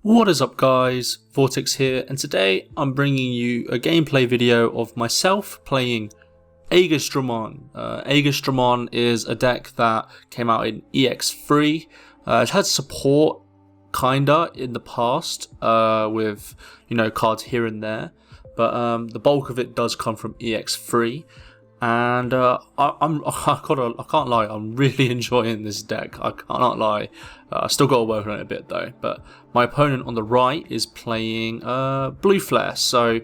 What is up guys, Vortex here, and today I'm bringing you a gameplay video of myself playing Aegisdramon. Aegisdramon is a deck that came out in EX-3. It's had support kinda in the past with cards here and there, but the bulk of it does come from EX-3. And I can't lie, I'm really enjoying this deck. I cannot lie. I still got to work on it a bit though. But my opponent on the right is playing Blue Flare, so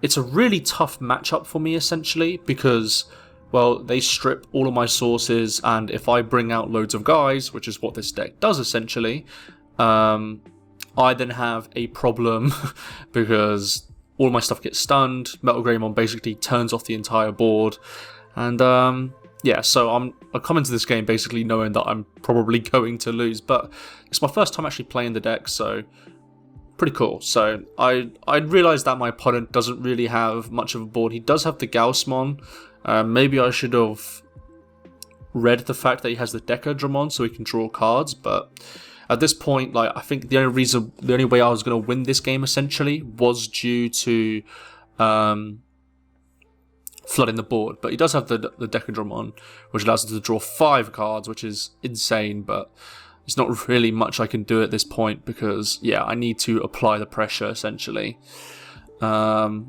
it's a really tough matchup for me essentially because, well, they strip all of my sources, and if I bring out loads of guys, which is what this deck does essentially, I then have a problem because all my stuff gets stunned. Aegisdramon basically turns off the entire board, and yeah, so I come into this game basically knowing that I'm probably going to lose, but it's my first time actually playing the deck, so pretty cool. So I realised that my opponent doesn't really have much of a board. He does have the Aegisdramon. Maybe I should have read the fact that he has the Aegisdramon so he can draw cards, but at this point, like, I think the only way I was going to win this game essentially was due to flooding the board. But he does have the Aegisdramon, which allows him to draw 5 cards, which is insane, but there's not really much I can do at this point because, yeah, I need to apply the pressure essentially. So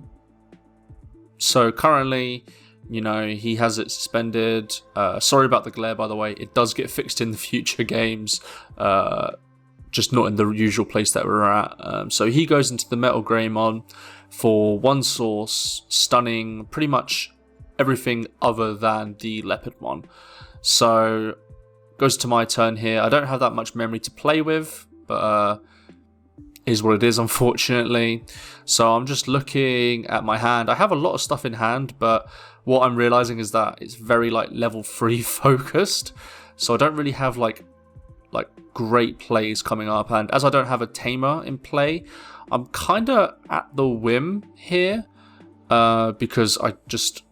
currently, he has it suspended. Sorry about the glare, by the way. It does get fixed in the future games, just not in the usual place that we're at. So he goes into the Aegisdramon for 1 source, stunning pretty much everything other than the Leopardmon. So goes to my turn here. I don't have that much memory to play with, but is what it is, unfortunately. So I'm just looking at my hand. I have a lot of stuff in hand, but what I'm realizing is that it's very like level 3 focused, so I don't really have like great plays coming up, and as I don't have a tamer in play, I'm kind of at the whim here because I just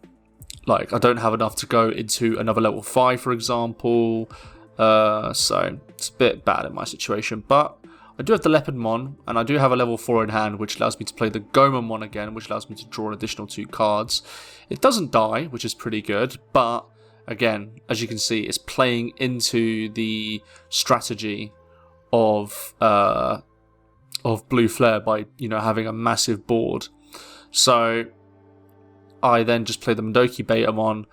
I don't have enough to go into another level 5, for example, so it's a bit bad in my situation. But I do have the Leopardmon, and I do have a level 4 in hand, which allows me to play the Gomamon again, which allows me to draw an additional 2 cards. It doesn't die, which is pretty good, but again, as you can see, it's playing into the strategy of Blue Flare by having a massive board. So I then just play the Madoki Betamon.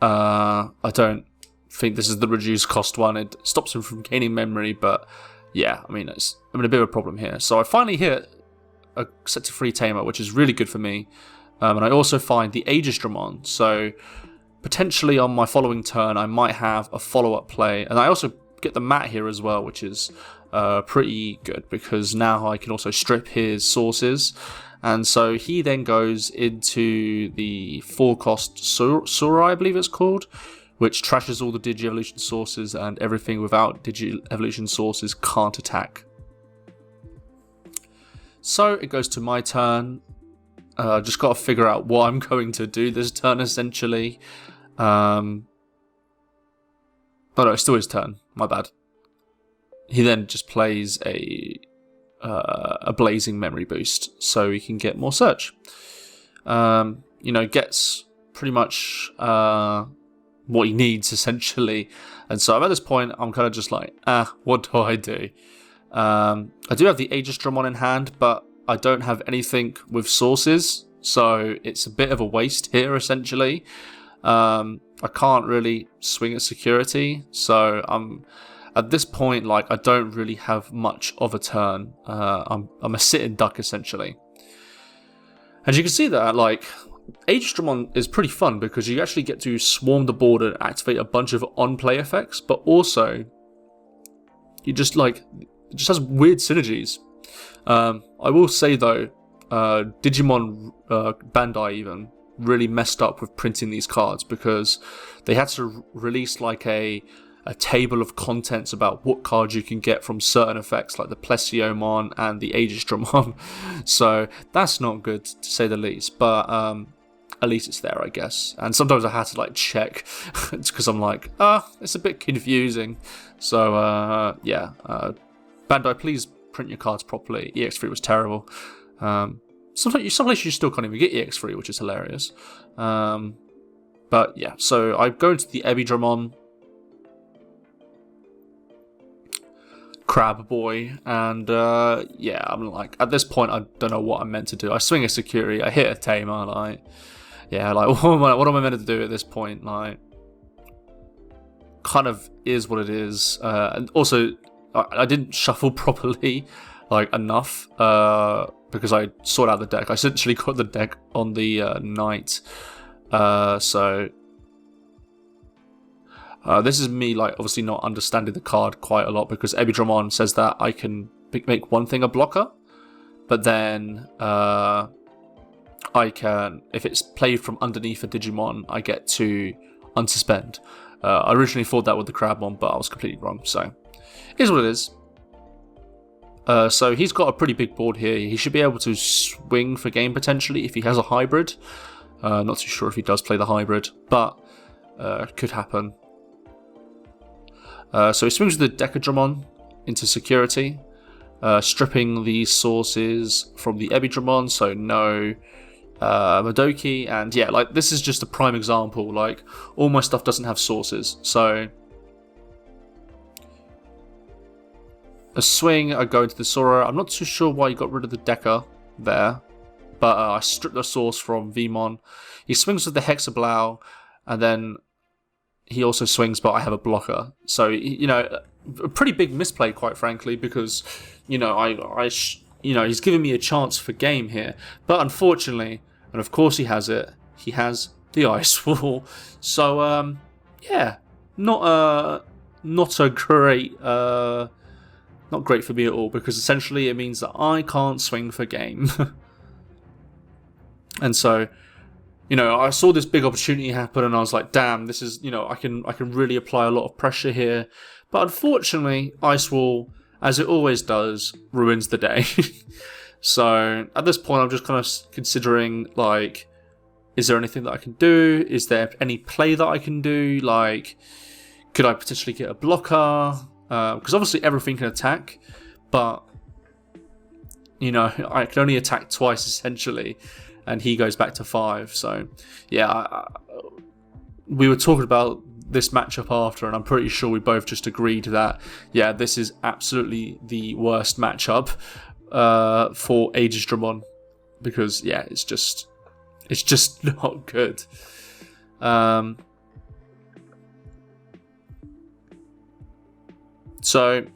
I don't think this is the reduced cost one. It stops him from gaining memory, but yeah, I'm in a bit of a problem here. So I finally hit a set to 3 tamer, which is really good for me. And I also find the Aegisdramon. So potentially on my following turn, I might have a follow-up play. And I also get the mat here as well, which is pretty good because now I can also strip his sources. And so he then goes into the 4-cost Surai, I believe it's called, which trashes all the Digi-Evolution sources, and everything without Digi-Evolution sources can't attack. So it goes to my turn. Just got to figure out what I'm going to do this turn, essentially. Oh no, it's still his turn. My bad. He then just plays a blazing memory boost, so he can get more search. Gets pretty much what he needs essentially, and so at this point I'm kind of just like, what do I do? I do have the Aegisdramon in hand, but I don't have anything with sources, so it's a bit of a waste here essentially. I can't really swing at security, so I'm at this point I don't really have much of a turn. I'm a sitting duck essentially. As you can see that Aegisdramon is pretty fun because you actually get to swarm the board and activate a bunch of on-play effects, but also you just it just has weird synergies. I will say though, Digimon Bandai even really messed up with printing these cards because they had to release a table of contents about what cards you can get from certain effects like the Plesiomon and the Aegisdramon. So that's not good to say the least, but at least it's there, I guess. And sometimes I had to check because I'm it's a bit confusing. So yeah, Bandai, please print your cards properly. EX-3 was terrible. Some places you still can't even get EX-3, which is hilarious. But yeah, so I go into the Aegisdramon Crab Boy, and yeah, I'm like, at this point, I don't know what I'm meant to do. I swing a security, I hit a tamer, like, yeah, like, what am I meant to do at this point? Like, kind of is what it is. And also, I didn't shuffle properly, like, enough, because I sorted out the deck. I essentially got the deck on the night, so this is me, like, obviously not understanding the card quite a lot, because Aegisdramon says that I can make one thing a blocker, but then I can, if it's played from underneath a Digimon, I get to unsuspend. I originally thought that with the Crabmon, but I was completely wrong, so it is what it is. So he's got a pretty big board here. He should be able to swing for game potentially if he has a hybrid. Not too sure if he does play the hybrid, but could happen. So he swings with the Decadramon into security, stripping the sources from the Aegisdramon, so no Madoki, and yeah, like, this is just a prime example. Like, all my stuff doesn't have sources, so a swing, I go into the Sora. I'm not too sure why he got rid of the Deca there, but I stripped the source from Vmon. He swings with the Hexablow, and then he also swings, but I have a blocker. So, you know, a pretty big misplay, quite frankly, because, you know, you know, he's giving me a chance for game here. But unfortunately, and of course he has it, he has the Ice Wall. So, yeah, not a great, not great for me at all, because essentially it means that I can't swing for game. And so, you know, I saw this big opportunity happen, and I was like, damn, this is, you know, I can really apply a lot of pressure here. But unfortunately, Ice Wall, as it always does, ruins the day. So at this point, I'm just kind of considering, like, is there anything that I can do? Is there any play that I can do? Like, could I potentially get a blocker? Because obviously everything can attack, but, you know, I can only attack twice, essentially. And he goes back to 5. So, yeah, we were talking about this matchup after, and I'm pretty sure we both just agreed that, yeah, this is absolutely the worst matchup for Aegisdramon, because, yeah, it's just not good. So,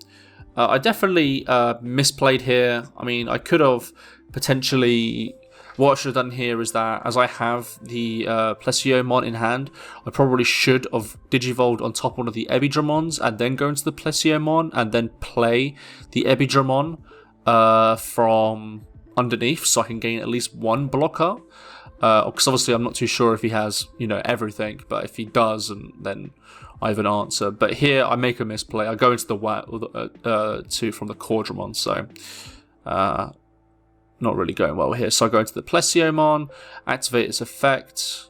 I definitely misplayed here. I mean, I could have potentially... What I should have done here is that, as I have the Plesiomon in hand, I probably should have Digivolved on top one of the Aegisdramons and then go into the Plesiomon and then play the Aegisdramon from underneath, so I can gain at least one blocker. Because obviously I'm not too sure if he has, you know, everything, but if he does, and then I have an answer. But here I make a misplay. I go into the two from the Quadramon, so not really going well here. So I go into the Plesiomon, activate its effect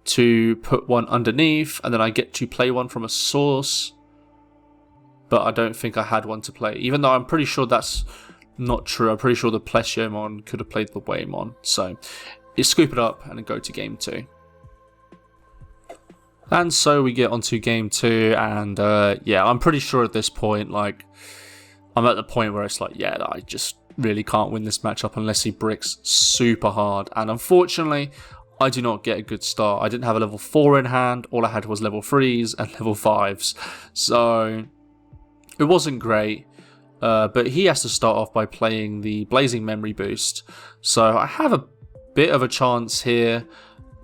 to put one underneath, and then I get to play one from a source, but I don't think I had one to play, even though I'm pretty sure that's not true. I'm pretty sure the Plesiomon could have played the Waymon. So you scoop it up and then go to game 2. And so we get onto game 2, and yeah, I'm pretty sure at this point, like, I'm at the point where it's like, yeah, I just really can't win this matchup unless he bricks super hard. And unfortunately, I do not get a good start. I didn't have a level 4 in hand. All I had was level 3s and level 5s. So it wasn't great. But he has to start off by playing the Blazing Memory Boost. So I have a bit of a chance here.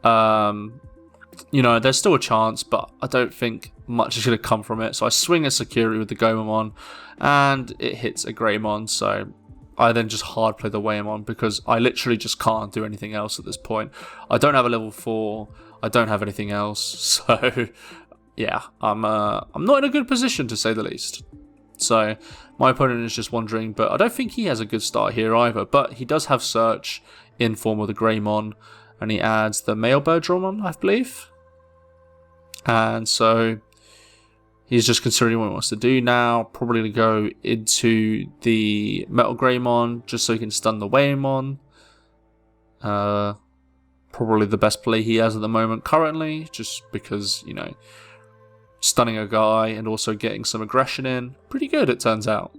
You know, there's still a chance, but I don't think much is going to come from it. So I swing a security with the Gomamon, and it hits a Greymon. So I then just hard play the Waymon, because I literally just can't do anything else at this point. I don't have a level 4. I don't have anything else. So yeah, I'm not in a good position, to say the least. So my opponent is just wondering, but I don't think he has a good start here either. But he does have Search in form of the Greymon, and he adds the Male Birdramon, I believe. And so He's just considering what he wants to do now. Probably to go into the Metal Greymon just so he can stun the Waymon. Probably the best play he has at the moment currently, just because, you know, stunning a guy and also getting some aggression in. Pretty good, it turns out.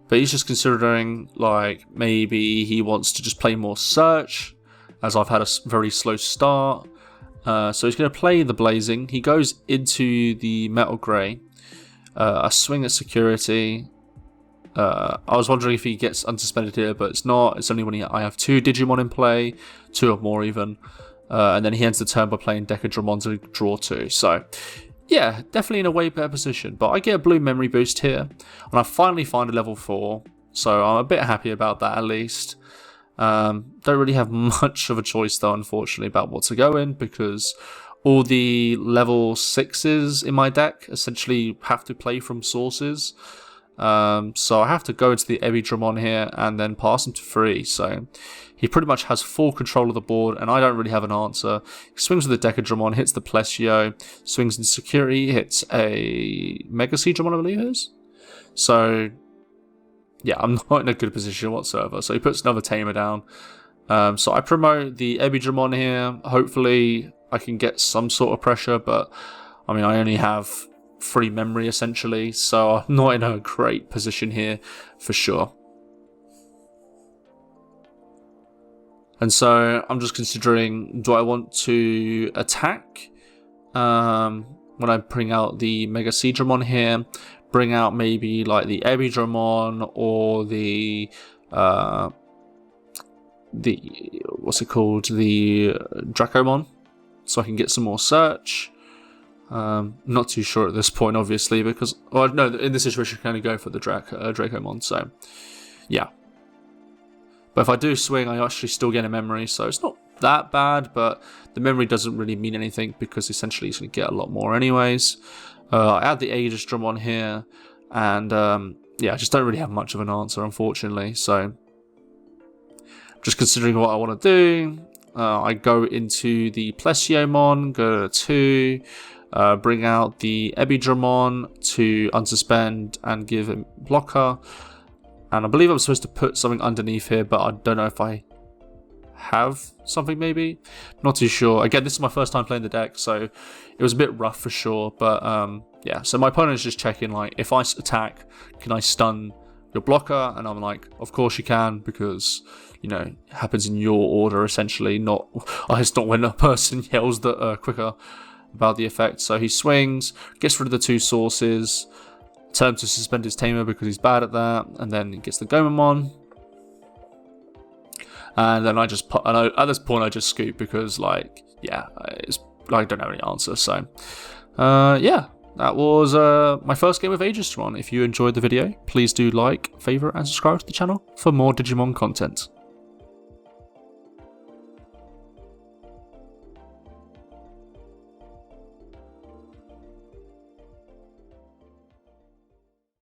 But he's just considering, like, maybe he wants to just play more Search, as I've had a very slow start. So he's going to play the Blazing. He goes into the Metal Grey. A swing at Security. I was wondering if he gets unsuspended here, but it's not. It's only when I have 2 Digimon in play, 2 or more even. And then he ends the turn by playing Aegisdramon to draw 2. So, yeah, definitely in a way better position. But I get a blue memory boost here, and I finally find a level 4. So I'm a bit happy about that at least. Don't really have much of a choice though, unfortunately, about what to go in, because all the level 6s in my deck essentially have to play from sources. So I have to go into the Aegisdramon here and then pass him to 3. So he pretty much has full control of the board, and I don't really have an answer. He swings with the Aegisdramon, hits the Plesio, swings in Security, hits a Mega Aegisdramon, I believe it is. So yeah, I'm not in a good position whatsoever. So he puts another Tamer down. So I promote the Aegisdramon here. Hopefully I can get some sort of pressure, but I mean, I only have 3 memory essentially, so I'm not in a great position here for sure. And so I'm just considering, do I want to attack when I bring out the Mega Aegisdramon here, bring out maybe like the Aegisdramon or the what's it called, the Dracomon, so I can get some more Search. Not too sure at this point, obviously, because, well, no, in this situation, I can only go for the Dracomon, so yeah. But if I do swing, I actually still get a memory, so it's not that bad, but the memory doesn't really mean anything because essentially he's going to get a lot more anyways. I add the Aegisdramon here, and yeah, I just don't really have much of an answer, unfortunately, so just considering what I want to do, I go into the Plesiomon, go to 2, bring out the Aegisdramon to unsuspend and give him blocker. And I believe I'm supposed to put something underneath here, but I don't know if I have something maybe. Not too sure. Again, this is my first time playing the deck, so it was a bit rough for sure. But yeah, so my opponent is just checking, like, if I attack, can I stun your blocker? And I'm like, of course you can, because, you know, it happens in your order essentially, not it's not when a person yells that quicker about the effect. So he swings, gets rid of the 2 sources, turns to suspend his Tamer because he's bad at that, and then he gets the Gomamon. And then I just put, and at this point I just scoop because, like, yeah, I don't have any answer. So yeah, that was my first game of Aegisdramon. If you enjoyed the video, please do like, favourite and subscribe to the channel for more Digimon content.